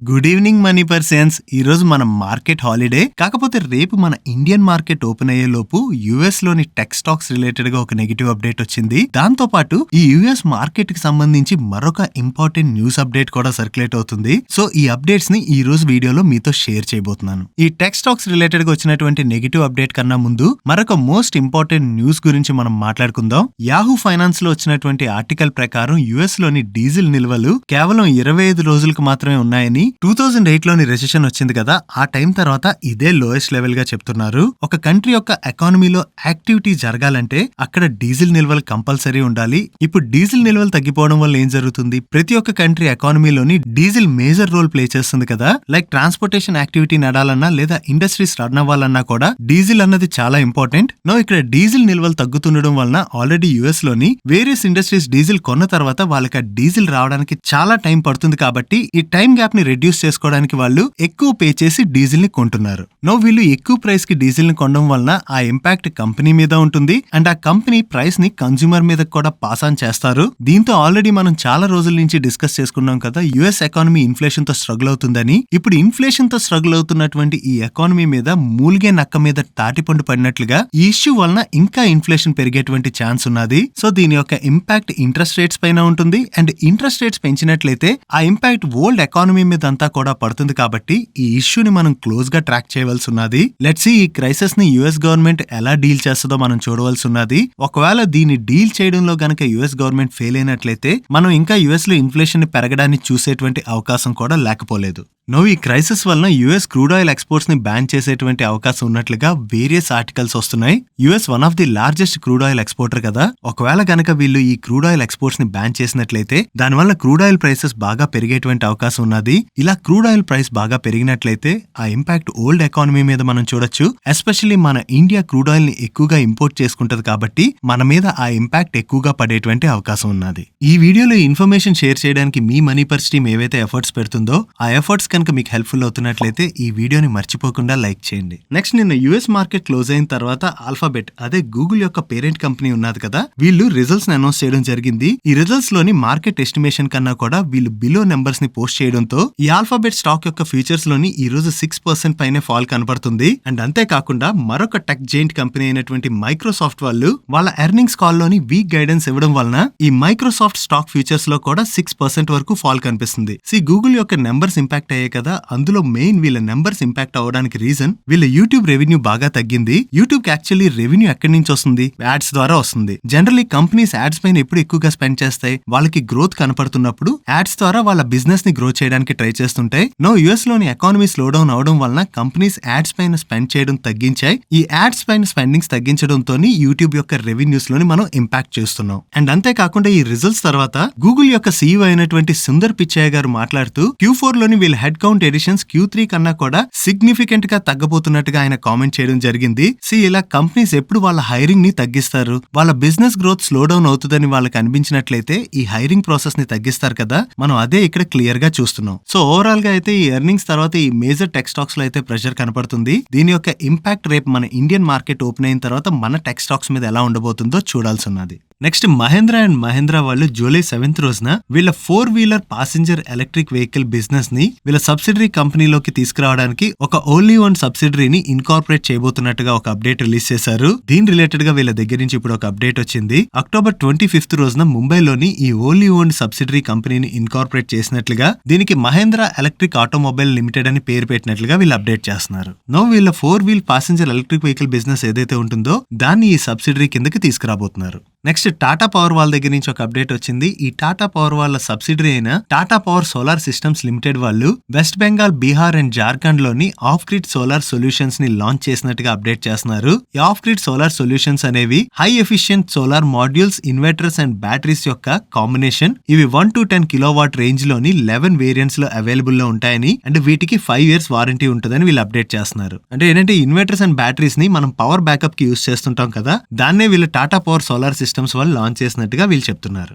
Good evening money persons. ఈ రోజు మన మార్కెట్ హాలిడే. కాకపోతే రేపు మన ఇండియన్ మార్కెట్ ఓపెన్ అయ్యే లోపు యుఎస్ లోని టెక్ స్టాక్స్ రిలేటెడ్ గా ఒక నెగిటివ్ అప్డేట్ వచ్చింది. దాంతో పాటు ఈ యుఎస్ మార్కెట్ కి సంబంధించి మరొక ఇంపార్టెంట్ న్యూస్ అప్డేట్ కూడా సర్క్యులేట్ అవుతుంది. సో ఈ అప్డేట్స్ ని ఈ రోజు వీడియోలో మీతో షేర్ చేయబోతున్నాను. ఈ టెక్ స్టాక్స్ రిలేటెడ్ గా వచ్చినటువంటి నెగిటివ్ అప్డేట్ కన్నా ముందు మరొక మోస్ట్ ఇంపార్టెంట్ న్యూస్ గురించి మనం మాట్లాడుకుందాం. యాహూ ఫైనాన్స్ లో వచ్చినటువంటి ఆర్టికల్ ప్రకారం యుఎస్ లోని డీజిల్ నిల్వలు కేవలం 25 రోజులకు మాత్రమే ఉన్నాయని 2008 లోని రెసెషన్ వచ్చింది కదా, ఆ టైం తర్వాత ఇదే లోయెస్ట్ లెవెల్ గా చెప్తున్నారు. ఒక కంట్రీ యొక్క ఎకానమీలో యాక్టివిటీ జరగాలంటే అక్కడ డీజిల్ నిల్వలు కంపల్సరీ ఉండాలి. ఇప్పుడు డీజిల్ నిల్వలు తగ్గిపోవడం వల్ల ఏం జరుగుతుంది? ప్రతి ఒక్క కంట్రీ ఎకానమీలోని డీజిల్ మేజర్ రోల్ ప్లే చేస్తుంది కదా. లైక్ ట్రాన్స్పోర్టేషన్ యాక్టివిటీ నడాలన్నా లేదా ఇండస్ట్రీస్ రన్ అవ్వాలన్నా కూడా డీజిల్ అన్నది చాలా ఇంపార్టెంట్. ఇక్కడ డీజిల్ నిల్వలు తగ్గుతుండడం వలన ఆల్రెడీ యుఎస్ లోని వేరియస్ ఇండస్ట్రీస్ డీజిల్ కొన్న తర్వాత వాళ్ళకి ఆ డీజిల్ రావడానికి చాలా టైం పడుతుంది. కాబట్టి ఈ టైం గ్యాప్ ని రెడ్యూస్ చేసుకోవడానికి వాళ్ళు ఎక్కువ పే చేసి డీజిల్ ని కొంటున్నారు. వీళ్ళు ఎక్కువ ప్రైస్ కి డీజిల్ ని కొనడం వలన ఆ ఇంపాక్ట్ కంపెనీ మీద ఉంటుంది అండ్ ఆ కంపెనీ ప్రైస్ ని కన్స్యూమర్ మీద కూడా పాస్ ఆన్ చేస్తారు. దీంతో ఆల్రెడీ మనం చాలా రోజుల నుంచి డిస్కస్ చేసుకున్నాం కదా, యుఎస్ ఎకానమీ ఇన్ఫ్లేషన్ తో స్ట్రగుల్ అవుతుందని. ఇప్పుడు ఇన్ఫ్లేషన్ తో స్ట్రగుల్ అవుతున్నటువంటి ఈ ఎకానమీ మీద మూలిగే నక్క మీద తాటిపండు పడినట్లుగా ఈ ఇష్యూ వలన ఇంకా ఇన్ఫ్లేషన్ పెరిగేటువంటి ఛాన్స్ ఉన్నది. సో దీని యొక్క ఇంపాక్ట్ ఇంట్రెస్ట్ రేట్స్ పైన ఉంటుంది అండ్ ఇంట్రెస్ట్ రేట్స్ పెంచినట్లయితే ఆ ఇంపాక్ట్ వరల్డ్ ఎకానమీ మీద అంతా కూడా పడుతుంది. కాబట్టి ఈ ఇష్యూని మనం క్లోజ్ గా ట్రాక్ చేయవలసి ఉన్నది. లెట్స్ సీ ఈ క్రైసిస్ ని యుఎస్ గవర్నమెంట్ ఎలా డీల్ చేస్తుందో మనం చూడవలసి ఉన్నది. ఒకవేళ దీన్ని డీల్ చేయడంలో గనక యుఎస్ గవర్నమెంట్ ఫెయిల్ అయినట్లయితే మనం ఇంకా యుఎస్ లో ఇన్ఫ్లేషన్ ని పెరగడాన్ని చూసేటువంటి అవకాశం కూడా లేకపోలేదు. ఈ క్రైసిస్ వలన యుఎస్ క్రూడ్ ఆయిల్ ఎక్స్పోర్ట్స్ ని బ్యాన్ చేసేటువంటి అవకాశం ఉన్నట్లుగా వేరియస్ ఆర్టికల్స్ వస్తున్నాయి. US one of the largest crude oil exporter కదా. ఒకవేళ గనక వీళ్ళు ఈ క్రూడ్ ఆయిల్ ఎక్స్పోర్ట్స్ ని బ్యాన్ చేసినట్లయితే దానివల్ల క్రూడ్ ఆయిల్ ప్రైసెస్ బాగా పెరిగేటువంటి అవకాశం ఉన్నది. ఇలా క్రూడ్ ఆయిల్ ప్రైస్ బాగా పెరిగినట్లయితే ఆ ఇంపాక్ట్ ఓల్డ్ ఎకానమీ మీద మనం చూడొచ్చు. ఎస్పెషల్లీ మన ఇండియా క్రూడ్ ఆయిల్ ని ఎక్కువగా ఇంపోర్ట్ చేసుకుంటది కాబట్టి మన మీద ఆ ఇంపాక్ట్ ఎక్కువగా పడేటువంటి అవకాశం ఉన్నది. ఈ వీడియోలో ఇన్ఫర్మేషన్ షేర్ చేయడానికి మీ మనీ పర్స్ టీమ్ ఏవైతే ఎఫర్ట్స్ పెడుతుందో ఆ ఎఫర్ట్స్ కనుక మీకు హెల్ప్ఫుల్ అవుతున్నట్లయితే ఈ వీడియోని మర్చిపోకుండా లైక్ చేయండి. నెక్స్ట్, నిన్న యుఎస్ మార్కెట్ క్లోజ్ అయిన తర్వాత ఆల్ఫాబెట్ అదే గూగుల్ యొక్క పేరెంట్ కంపెనీ ఉన్నది కదా, వీళ్ళు రిజల్ట్స్ ని అనౌన్స్ చేయడం జరిగింది. ఈ రిజల్ట్స్ లోని మార్కెట్ ఎస్టిమేషన్ కన్నా కూడా వీళ్ళు బిలో నెంబర్స్ ని పోస్ట్ చేయడంతో ఈ ఆల్ఫాబెట్ స్టాక్ యొక్క ఫ్యూచర్స్ లోని ఈ రోజు 6% పైనే ఫాల్ కనబడుతుంది. అండ్ అంతేకాకుండా మరొక టెక్ జైంట్ కంపెనీ అయినటువంటి మైక్రోసాఫ్ట్ వాళ్ళు వాళ్ళ ఎర్నింగ్స్ కాల్ లోని వీక్ గైడెన్స్ ఇవ్వడం వలన ఈ మైక్రోసాఫ్ట్ స్టాక్ ఫ్యూచర్స్ లో కూడా 6% వరకు ఫాల్ కనిపిస్తుంది. గూగుల్ యొక్క నెంబర్స్ ఇంపాక్ట్ అయ్యాయి కదా, అందులో మెయిన్ వీళ్ళ నెంబర్స్ ఇంపాక్ట్ అవడానికి రీజన్ వీళ్ళ యూట్యూబ్ రెవెన్యూ బాగా తగ్గింది. యూట్యూబ్ కి యాక్చువల్లీ రెవెన్యూ ఎక్కడి నుంచి వస్తుంది? యాడ్స్ ద్వారా వస్తుంది. జనరల్లీ కంపెనీస్ యాడ్స్ పైన ఎప్పుడు ఎక్కువగా స్పెండ్ చేస్తాయి? వాళ్ళకి గ్రోత్ కనపడుతున్నప్పుడు యాడ్స్ ద్వారా వాళ్ళ బిజినెస్ ని గ్రో చేయడానికి ట్రై చేస్తుంటాయి. యుఎస్ లోని ఎకానమీ స్లో డౌన్ అవడం వలన కంపెనీస్ యాడ్స్ పైన స్పెండ్ చేయడం తగ్గించాయి. ఈ యాడ్స్ పైన స్పెండింగ్స్ తగ్గించడంతో యూట్యూబ్ యొక్క రెవెన్యూస్ లోని మనం ఇంపాక్ట్ చేస్తున్నాం. అండ్ అంతేకాకుండా ఈ రిజల్ట్స్ తర్వాత గూగుల్ యొక్క సీఈఓ అయినటువంటి సుందర్ పిచాయ్ గారు మాట్లాడుతూ Q4 లోని వీళ్ళ హెడ్ కౌంట్ ఎడిషన్స్ Q3 కన్నా కూడా సిగ్నిఫికెంట్ గా తగ్గబోతున్నట్టుగా ఆయన కామెంట్ చేయడం జరిగింది. ఇలా కంపెనీస్ ఎప్పుడు వాళ్ళ హైరింగ్ ని తగ్గిస్తారు, వాళ్ళ బిజినెస్ గ్రోత్ స్లో డౌన్ అవుతుందని వాళ్ళకి అనిపించినట్లయితే ఈ హైరింగ్ ప్రాసెస్ ని తగ్గిస్తారు కదా, మనం అదే ఇక్కడ క్లియర్ గా చూస్తున్నాం. ఓవరాల్ గా అయితే ఈ ఎర్నింగ్స్ తర్వాత ఈ మేజర్ టెక్ స్టాక్స్ లో అయితే ప్రెషర్ కనపడుతుంది. దీని యొక్క ఇంపాక్ట్ రేపు మన ఇండియన్ మార్కెట్ ఓపెన్ అయిన తర్వాత మన టెక్ స్టాక్స్ మీద ఎలా ఉండబోతుందో చూడాల్సి ఉన్నది. నెక్స్ట్, మహేంద్ర అండ్ మహేంద్ర వాళ్ళు జూలై 7th రోజున వీళ్ళ 4-వీలర్ ప్యాసింజర్ ఎలక్ట్రిక్ వెహికల్ బిజినెస్ ని వీళ్ళ సబ్సిడరీ కంపెనీలోకి తీసుకురావడానికి ఒక ఓన్లీ వన్ సబ్సిడరీని ఇన్కార్పొరేట్ చేయబోతున్నట్టుగా ఒక అప్డేట్ రిలీజ్ చేశారు. దీని రిలేటెడ్ గా వీళ్ళ దగ్గర నుంచి ఇప్పుడు ఒక అప్డేట్ వచ్చింది. October 25th రోజున ముంబైలోని ఈ ఓన్లీ ఓన్ సబ్సిడరీ కంపెనీని ఇన్కార్పొరేట్ చేసినట్లుగా, దీనికి మహేంద్ర ఎలక్ట్రిక్ ఆటోమొబైల్ లిమిటెడ్ అని పేరు పెట్టినట్లుగా వీళ్ళు అప్డేట్ చేస్తున్నారు. వీళ్ళ 4-వీల్ ప్యాసింజర్ ఎలక్ట్రిక్ వెహికల్ బిజినెస్ ఏదైతే ఉంటుందో దాన్ని ఈ సబ్సిడరీ కిందకి తీసుకురాబోతున్నారు. నెక్స్ట్, టాటా పవర్ వాళ్ళ దగ్గర నుంచి ఒక అప్డేట్ వచ్చింది. ఈ టాటా పవర్ వాళ్ళ సబ్సిడరీ అయిన Tata power solar systems limited వాళ్ళు వెస్ట్ బెంగాల్, బీహార్ అండ్ జార్ఖండ్ లోని ఆఫ్ గ్రిడ్ సోలార్ సొల్యూషన్స్ ని లాంచ్ చేసినట్టుగా అప్డేట్ చేస్తున్నారు. ఈ ఆఫ్ గ్రిడ్ సోలార్ సొల్యూషన్స్ అనేవి high efficient solar modules, inverters and batteries యొక్క కాంబినేషన్. ఇవి 1 to 10 కిలోవాట్ రేంజ్ లోని 11 వేరియంట్స్ లో అవైలబుల్ లో ఉంటాయని అండ్ వీటికి 5 years వారంటీ ఉంటుందని వీళ్ళు అప్డేట్ చేస్తున్నారు. అంటే ఏంటంటే ఇన్వర్టర్స్ అండ్ బ్యాటరీస్ ని మనం పవర్ బ్యాకప్ కి యూజ్ చేస్తుంటాం కదా, దాన్నే వీళ్ళు టాటా పవర్ సోలార్ సిస్టమ్స్ వాళ్ళు లాంచ్ చేసినట్టుగా వీళ్ళు చెప్తున్నారు.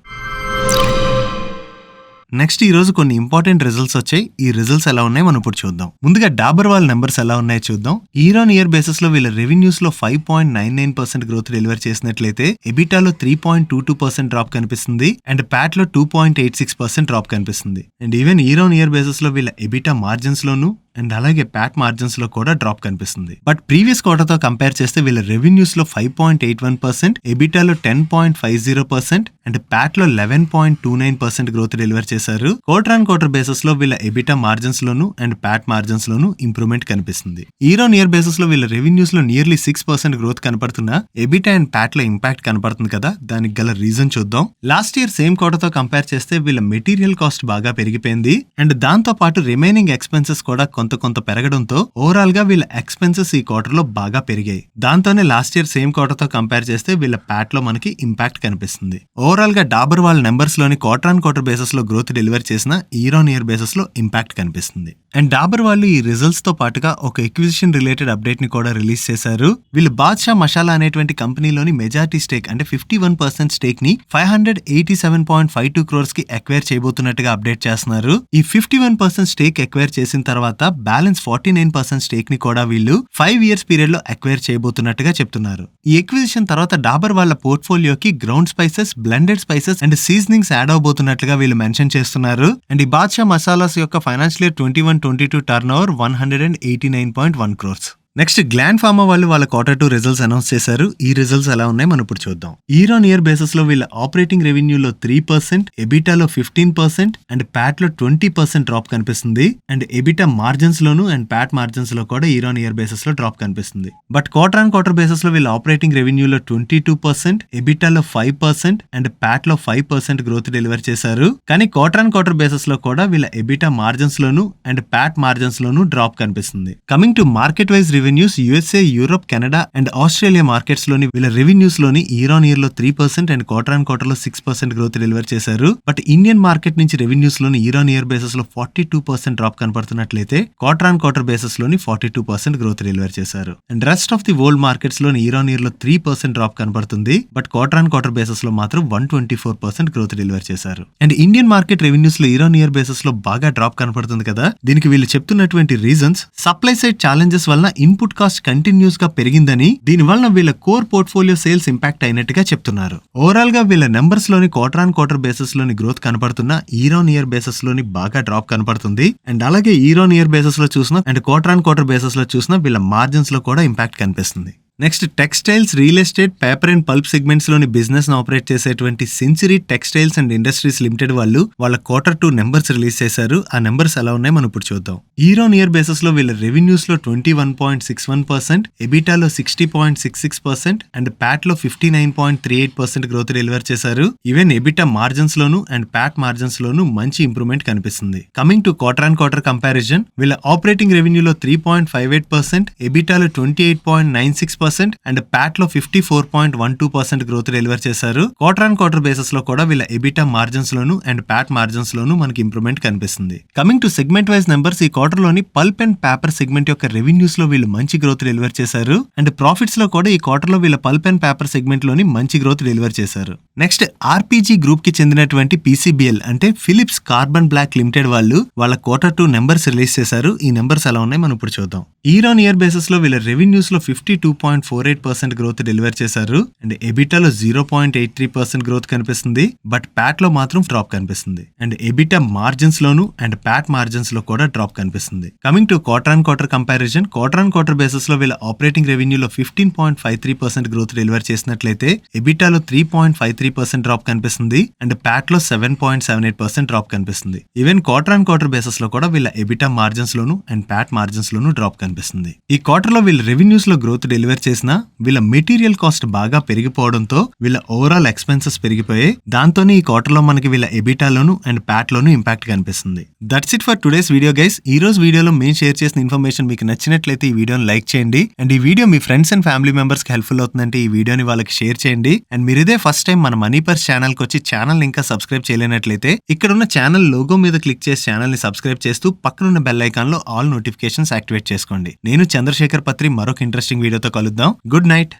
నెక్స్ట్ ఈ రోజు కొన్ని ఇంపార్టెంట్ రిజల్ట్స్ వచ్చాయి. ఈ రిజల్ట్స్ ఎలా ఉన్నాయి మనం ఇప్పుడు చూద్దాం. ముందుగా డాబర్ వాళ్ళ నెంబర్స్ ఎలా ఉన్నాయో చూద్దాం. ఇయర్ ఆన్ ఇయర్ బేసిస్ లో వీళ్ళ రెవెన్యూస్ లో 5.99% గ్రోత్ డెలివర్ చేసినట్లయితే ఎబిటాలో 3.22% డ్రాప్ కనిపిస్తుంది అండ్ ప్యాట్ లో 2.86% డ్రాప్ కనిపిస్తుంది. And even year on year basis లో వీళ్ళ ఎబిటా మార్జిన్స్ లోను అండ్ అలాగే ప్యాట్ మార్జిన్స్ లో కూడా డ్రాప్ కనిపిస్తుంది. బట్ ప్రీవియస్ క్వార్టర్ తో కంపేర్ చేస్తే వీళ్ళ రెవెన్యూస్ లో 5.81%, ఎబిటాలో 10.50% అండ్ ప్యాట్ లో 11.29% గ్రోత్ డెలివర్ చేశారు. క్వార్టర్ ఆన్ క్వార్టర్ బేసిస్ లో వీళ్ళ ఎబిటా మార్జిన్స్ లోను అండ్ ప్యాట్ మార్జిన్స్ లోను ఇంప్రూవ్మెంట్ కనిపిస్తుంది. ఇయర్ ఆన్ ఇయర్ బేసిస్ లో వీళ్ళ రెవెన్యూస్ లో నియర్లీ 6% గ్రోత్ కనపడుతున్నా ఎబిటా అండ్ ప్యాట్ లో ఇంపాక్ట్ కనపడుతుంది కదా, దానికి గల రీజన్ చూద్దాం. లాస్ట్ ఇయర్ సేమ్ క్వార్టర్ తో కంపేర్ చేస్తే వీళ్ళ మెటీరియల్ కాస్ట్ బాగా పెరిగిపోయింది అండ్ దాంతో పాటు రిమైనింగ్ ఎక్స్పెన్సెస్ కూడా కొంత పెరగడంతో ఓవరాల్ గా వీళ్ళ ఎక్స్పెన్సెస్ ఈ క్వార్టర్ లో బాగా పెరిగాయి. దాంతోనే లాస్ట్ ఇయర్ సేమ్ క్వార్టర్ తో కంపేర్ చేస్తే వీళ్ళ ప్యాట్ లో మనకి ఇంపాక్ట్ కనిపిస్తుంది. ఓవరాల్ గా డాబర్ వాళ్ళ నెంబర్స్ లోని క్వార్టర్ ఆన్ క్వార్టర్ బేసిస్ లో గ్రోత్ డెలివర్ చేసిన ఇయర్ ఆన్ ఇయర్ బేసిస్ లో ఇంపాక్ట్ కనిపిస్తుంది. అండ్ డాబర్ వాళ్ళు ఈ రిజల్ట్స్ తో పాటుగా ఒక ఎక్విజిషన్ రిలేటెడ్ అప్డేట్ ని కూడా రిలీజ్ చేశారు. వీళ్ళు బాద్షా మసాలా అనేటువంటి కంపెనీలోని మెజారిటీ స్టేక్ అంటే 51% స్టేక్ ని 587.52 crores కి ఎక్వైర్ చేయబోతున్నట్టుగా అప్డేట్ చేస్తున్నారు. ఈ 51% స్టేక్ ఎక్వైర్ చేసిన తర్వాత బ్యాలెన్స్ 49% స్టేక్ ని కూడా వీళ్ళు 5 years పీరియడ్ లో ఎక్వైర్ చేయబోతున్నట్టుగా చెప్తున్నారు. ఈ ఎక్విజిషన్ తర్వాత డాబర్ వాళ్ళ పోర్ట్ఫోలియోకి ground spices, blended spices and seasonings add అవబోతున్నట్లుగా వీళ్ళు మెన్షన్ చేస్తున్నారు. అండ్ ఈ బాద్షా మసాలాస్ యొక్క financial year 21-22 turnover 189.1 crores. Next Gland Pharma వాళ్ళు వాళ్ళ Q2 రిజల్ట్స్ అనౌన్స్ చేశారు. ఈ రిజల్ట్స్ ఎలా ఉన్నాయి మనం ఇప్పుడు చూద్దాం. ఇయర్ ఆన్ ఇయర్ బేసిస్ లో వీళ్ళ ఆపరేటింగ్ రెవెన్యూలో 3%, ఎబిటాలో 15% అండ్ ప్యాట్ లో 20% డ్రాప్ కనిపిస్తుంది. అండ్ ఎబిటా మార్జిన్స్ లోను అండ్ ప్యాట్ మార్జిన్స్ లో కూడా ఇయర్ ఆన్ ఇయర్ బేసిస్ లో డ్రాప్ కనిపిస్తుంది. But quarter on quarter basis లో వీళ్ళ ఆపరేటింగ్ రెవెన్యూలో 22%, ఎబిటాలో 5% అండ్ ప్యాట్ లో 5% గ్రోత్ డెలివర్ చేశారు. కానీ క్వార్టర్ ఆన్ క్వార్టర్ బేసిస్ లో కూడా వీళ్ళ ఎబిటా మార్జిన్స్ లోను అండ్ ప్యాట్ మార్జిన్స్ లోను డ్రాప్ కనిపిస్తుంది. Coming to market wise revenues, USA, Europe, Canada and Australia markets లోని వీళ్ళ రెవెన్యూస్ లోని ఇయర్ ఆన్ ఇయర్ లో 3% అండ్ క్వార్టర్ ఆన్ క్వార్టర్ లో 6% గ్రోత్ డెలివర్ చేశారు. బట్ ఇండియన్ మార్కెట్ నుంచి రెవెన్యూస్ లోని ఇయర్ ఆన్ ఇయర్ బేసిస్ లో 42% డ్రాప్ కనపడుతున్నట్లయితే క్వార్టర్ ఆన్ క్వార్టర్ బేసిస్ లోని 42% గ్రోత్ డెలివర్ చేశారు. And rest of the world markets లోని ఇయర్ ఆన్ ఇయర్ లో 3% డ్రాప్ కనపడుతుంది. But quarter on quarter basis లో మాత్రం 124% గ్రోత్ డెలివర్ చేశారు. అండ్ ఇండియన్ మార్కెట్ రెవెన్యూస్ లో ఇయర్ ఆన్ ఇయర్ బేసిస్ లో బాగా డ్రాప్ కనపడుతుంది కదా, దీనికి వీళ్ళు చెప్తున్నటువంటి రీజన్స్ సప్లై సైడ్ ఛాలెంజెస్ వలన ఇన్పుట్ కాస్ట్ కంటిన్యూస్ గా పెరిగిందని, దీని వలన వీళ్ళ కోర్ పోర్ట్ఫోలియో సేల్స్ ఇంపాక్ట్ అయినట్టుగా చెప్తున్నారు. ఓవరాల్ గా వీళ్ళ నెంబర్స్ లోని క్వార్టర్ ఆన్ క్వార్టర్ బేసిస్ లోని గ్రోత్ కనపడుతున్న ఇయర్ ఆన్ ఇయర్ బేసిస్ లోని బాగా డ్రాప్ కనపడుతుంది. అండ్ అలాగే ఇయర్ ఆన్ ఇయర్ బేసిస్ లో చూసిన and quarter on quarter basis లో చూసిన వీళ్ళ మార్జిన్స్ లో కూడా ఇంపాక్ట్ కనిపిస్తుంది. Next textiles, real estate, paper and pulp segments లోని బిజినెస్ ను ఆపరేట్ చేసేటువంటి century textiles and industries limited వాళ్ళు వాళ్ళ Q2 నెంబర్స్ రిలీజ్ చేశారు. ఆ నెంబర్స్ ఎలా ఉన్నాయి మనం ఇప్పుడు చూద్దాం. ఇయర్ ఆన్ ఇయర్ బేసిస్ లో వీళ్ళ రెవెన్యూస్ లో 21.61%, ఎబిటాలో 60.66% అండ్ ప్యాట్ లో 59.38% గ్రోత్ డెలివర్ చేశారు. ఈవెన్ ఎబిటా మార్జిన్స్ లోను అండ్ ప్యాట్ మార్జిన్స్ లోను మంచి ఇంప్రూవ్మెంట్ కనిపిస్తుంది. Coming to quarter on quarter comparison, వీళ్ళ ఆపరేటింగ్ రెవెన్యూలో 3.58%, ఎబిటాలో 28.96% అండ్ ప్యాట్ లో 54.12% గ్రోత్ డెలివర్ చేశారు. క్వార్టర్ ఆన్ క్వార్టర్ బేసిస్ లో కూడా వీళ్ళ ఎబిటా మార్జిన్స్ లోను అండ్ ప్యాట్ మార్జిన్స్ లోను మనకి ఇంప్రూవ్మెంట్ కనిపిస్తుంది. Coming to segment wise numbers, ఈ క్వార్టర్ లోని పల్ప్ అండ్ పేపర్ సెగ్మెంట్ యొక్క రెవెన్యూస్ లో వీళ్ళు మంచి గ్రోత్ డెలివర్ చేశారు. అండ్ ప్రాఫిట్స్ లో కూడా ఈ క్వార్టర్ లో వీళ్ళ పల్ప్ అండ్ పేపర్ సెగ్మెంట్ లోని మంచి గ్రోత్ డెలివర్ చేశారు. నెక్స్ట్ ఆర్పీజీ గ్రూప్ కి చెందినటువంటి PCBL అంటే ఫిలిప్స్ కార్బన్ బ్లాక్ లిమిటెడ్ వాళ్ళు వాళ్ళ Q2 నెంబర్స్ రిలీజ్ చేశారు. ఈ నెంబర్స్ ఎలా ఉన్నాయి మనం ఇప్పుడు చూద్దాం. ఇయర్ ఆన్ ఇయర్ బేసిస్ లో వీళ్ళ రెవెన్యూస్ లో 52.48% గ్రోత్ డెలివర్ చేశారు. అండ్ ఎబిటాలో 0.83% గ్రోత్ కనిపిస్తుంది. బట్ ప్యాట్ లో మాత్రం డ్రాప్ కనిపిస్తుంది. అండ్ ఎబిటా మార్జిన్స్ లోను అండ్ ప్యాట్ మార్జిన్స్ లో కూడా డ్రాప్ కనిపిస్తుంది. Coming to quarter on quarter comparison, quarter on quarter basis లో వీళ్ళ ఆపరేటింగ్ రెవెన్యూలో 15.53% గ్రోత్ డెలివర్ చేసినట్లయితే ఎబిటాలో 3.53% డ్రాప్ కనిపిస్తుంది. అండ్ ప్యాట్ లో 7.78% డ్రాప్ కనిపిస్తుంది. Even quarter on quarter basis లో కూడా వీళ్ళ ఎబిటా మార్జిన్స్ లోను అండ్ ప్యాట్ మార్జిన్స్ లోను డ్రాప్ కనిపిస్తుంది. ఈ క్వార్టర్ లో వీళ్ళ రెవెన్యూస్ లో గ్రోత్ డెలివర్ చేసిన వీళ్ళ మెటీరియల్ కాస్ట్ బాగా పెరిగిపోవడంతో వీళ్ళ ఓవరాల్ ఎక్స్పెన్సెస్ పెరిగిపోయాయి. దాంతోనే ఈ క్వార్టర్ లో మనకి వీళ్ళ ఎబిటాలోను అండ్ ప్యాట్ లోను ఇంపాక్ట్ కనిపిస్తుంది. That's it for today's video guys. ఈ రోజు వీడియోలో మేము షేర్ చేసిన ఇన్ఫర్మేషన్ మీకు నచ్చినట్లయితే ఈ వీడియోని లైక్ చేయండి. అండ్ ఈ video me friends and family members కి హెల్ప్ఫుల్ అవుతుందంటే ఈ వీడియోని వాళ్ళకి షేర్ చేయండి. అండ్ మీరు ఇదే ఫస్ట్ టైం మన మనీ పర్స్ ఛానల్ కి వచ్చి ఛానల్ ఇంకా సబ్స్క్రైబ్ చేయలేనట్లయితే ఇక్కడ ఉన్న ఛానల్ లోగో మీద క్లిక్ చేసి ఛానల్ ని సబ్స్క్రైబ్ చేస్తూ పక్కనున్న బెల్ ఐకాన్ లో ఆల్ నోటిఫికేషన్స్ యాక్టివేట్ చేసుకోండి. నేను చంద్రశేఖర్ పత్రి మరొక ఇంట్రెస్టింగ్ వీడియోతో కలుద్దాం. Good night.